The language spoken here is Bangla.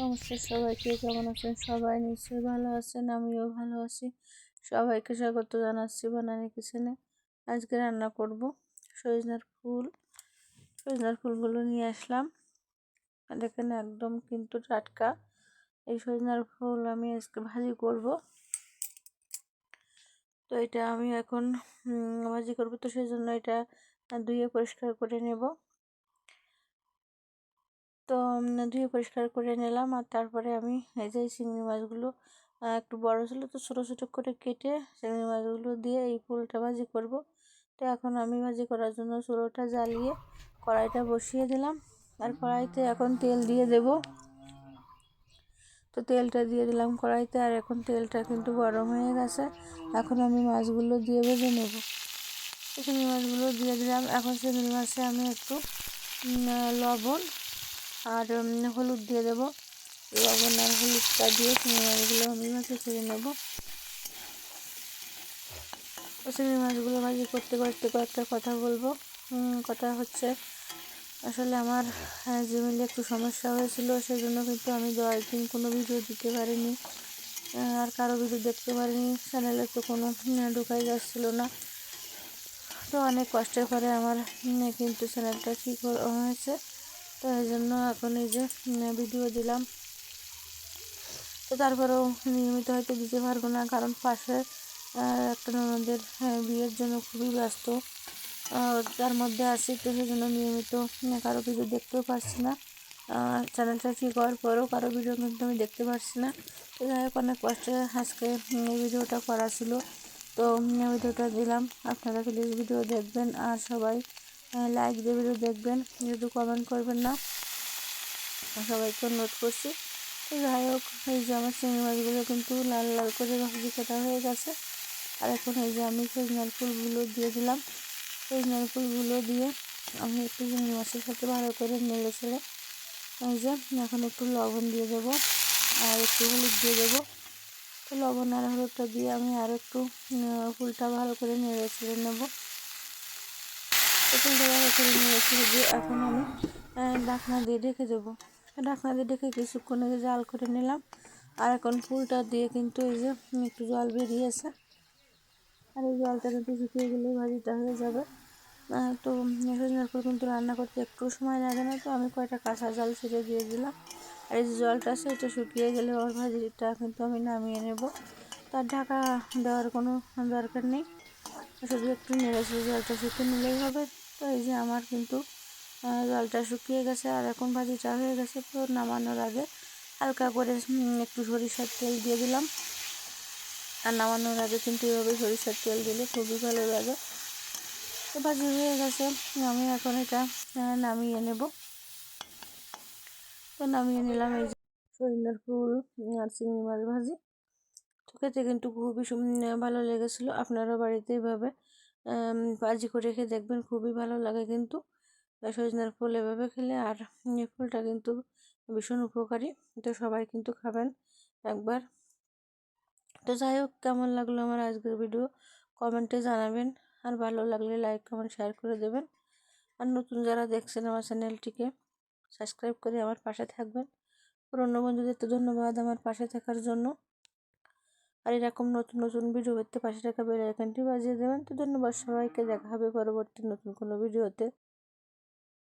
নমস্কার সবাইকে, কেমন আছেন সবাই? নিশ্চয়ই ভালো আছেন, আমিও ভালো আছি। সবাইকে স্বাগত জানাচ্ছি বনানী কিচেনে। আজকে রান্না করব সজনার ফুল। সজনার ফুলগুলো নিয়ে আসলাম, দেখেন একদম কিন্তু টাটকা। এই সজনার ফুল আমি আজকে ভাজি করব। তো এটা আমি এখন ভাজি করব, তো সেই জন্য এটা ধুয়ে পরিষ্কার করে নেব। তো ধুয়ে পরিষ্কার করে নিলাম, আর তারপরে আমি এই যে চিংড়ি মাছগুলো একটু বড় ছিল, তো ছোটো ছোটো করে কেটে চিংড়ি মাছগুলো দিয়ে এই ফুলটা ভাজি করব। তো এখন আমি ভাজি করার জন্য চুলোটা জ্বালিয়ে কড়াইটা বসিয়ে দিলাম, আর কড়াইতে এখন তেল দিয়ে দেব। তো তেলটা দিয়ে দিলাম কড়াইতে, আর এখন তেলটা কিন্তু গরম হয়ে গেছে। এখন আমি মাছগুলো দিয়ে ভেজে নেব। চিংড়ি মাছগুলো দিয়ে দিলাম। এখন চিংড়ি মাছে আমি একটু লবণ আর হলুদ দিয়ে দেবো। লবণ আর হলুদটা দিয়ে চিংড়ি মাছগুলো আমি ভাজি করে নেব। চিংড়ি মাছগুলো ভাজি করতে করতে কয়েকটা কথা বলবো। কথা হচ্ছে, আসলে আমার জিমেলে একটু সমস্যা হয়েছিল, সেই জন্য কিন্তু আমি 10 দিন কোনো ভিডিও দিতে পারিনি, আর কারো ভিডিও দেখতে পারিনি। চ্যানেলে তো কোনো ঢোকাই যাচ্ছিল না। তো অনেক কষ্টের পরে আমার কিন্তু চ্যানেলটা ঠিক হয়েছে। তো এই জন্য এখন এই যে ভিডিও দিলাম। তো তারপরেও নিয়মিত হয়তো দিতে পারবো না, কারণ পাশে একটা ননদের বিয়ের জন্য খুবই ব্যস্ত, তার মধ্যে আছি। তো সেই জন্য নিয়মিত কারো ভিডিও দেখতেও পারছি না। চ্যানেলটা ঠিক হওয়ার পরেও কারো ভিডিও কিন্তু আমি দেখতে পারছি না। তো যাই হোক, অনেক কষ্টে আজকে এই ভিডিওটা করা ছিল। তো ভিডিওটা দিলাম। আপনারা প্লিজ ভিডিও দেখবেন, আর সবাই লাইক দিয়ে ভিডিও দেখবেন, যেহেতু কমেন্ট করবেন না, সবাইকে অনুরোধ করছি। তো যাই হোক, এই যে আমার চিংড়ি মাছগুলো কিন্তু লাল লাল করে ভাজি কাটা হয়ে গেছে। আর এখন এই যে আমি সজনার ফুলগুলো দিয়ে দিলাম। সজনার ফুলগুলো দিয়ে আমি একটু চিংড়ি মাছের সাথে ভালো করে নেড়ে ছেড়ে এই যে এখন একটু লবণ দিয়ে দেবো আর একটু হলুদ দিয়ে দেবো। তো লবণ আর হলুদটা দিয়ে আমি আর একটু ফুলটা ভালো করে নেড়ে ছেড়ে নেবো। তো ফুলটা ভালো করে নেড়ে ছেড়ে দিয়ে এখন আমি ঢাকনা দিয়ে ঢেকে দেবো। ঢাকনা দিয়ে ঢেকে কিছুক্ষণ জাল করে নিলাম। আর এখন ফুলটা দিয়ে কিন্তু এই যে একটু জল বেরিয়েছে, আর এই জলটা কিন্তু শুকিয়ে গেলে ভাজিটা হয়ে যাবে। তো সজনার ফুল কিন্তু রান্না করতে একটু সময় লাগে না। তো আমি কয়টা কাঁচা জল ছেড়ে দিয়ে দিলাম, আর এই যে জলটা আছে এটা শুকিয়ে গেলে ওর ভাজিটা কিন্তু আমি নামিয়ে নেব। তার ঢাকা দেওয়ার কোনো দরকার নেই, শুধু একটু নেড়ে ছেড়ে জলটা শুকিয়ে নিলেই হবে। তো এই যে আমার কিন্তু জলটা শুকিয়ে গেছে, আর এখন ভাজিটা হয়ে গেছে। তো নামানোর আগে হালকা করে একটু সরিষার তেল দিয়ে দিলাম, আর নামানোর আগে কিন্তু এভাবে সরিষার তেল দিলে খুবই ভালো লাগে। তো ভাজি হয়ে গেছে, আমি এখন এটা নামিয়ে নেব। তো নামিয়ে নিলাম এই যে সজনার ফুল আর চিংড়ি মাছ ভাজি। তো খেতে কিন্তু খুবই ভালো লেগেছিলো। আপনারা বাড়িতে এভাবে ভাজি করে খেয়ে দেখবেন, খুবই ভালো লাগে কিন্তু সজনার ফুল এভাবে খেলে। আর এই ফুলটা কিন্তু ভীষণ উপকারী, তো সবাই কিন্তু খাবেন একবার। তো যাই হোক, কেমন লাগলো আমার আজকের ভিডিও কমেন্টে জানাবেন, আর ভালো লাগলে লাইক কমেন্ট শেয়ার করে দেবেন। আর নতুন যারা দেখছেন আমার চ্যানেলটিকে সাবস্ক্রাইব করে আমার পাশে থাকবেন। পুরনো বন্ধুদের তো ধন্যবাদ আমার পাশে থাকার জন্য। আর এরকম নতুন নতুন ভিডিও পেতে পাশে থাকা বেল আইকনটি বাজিয়ে দেবেন। তো ধন্যবাদ সবাইকে, দেখা হবে পরবর্তী নতুন কোনো ভিডিওতে।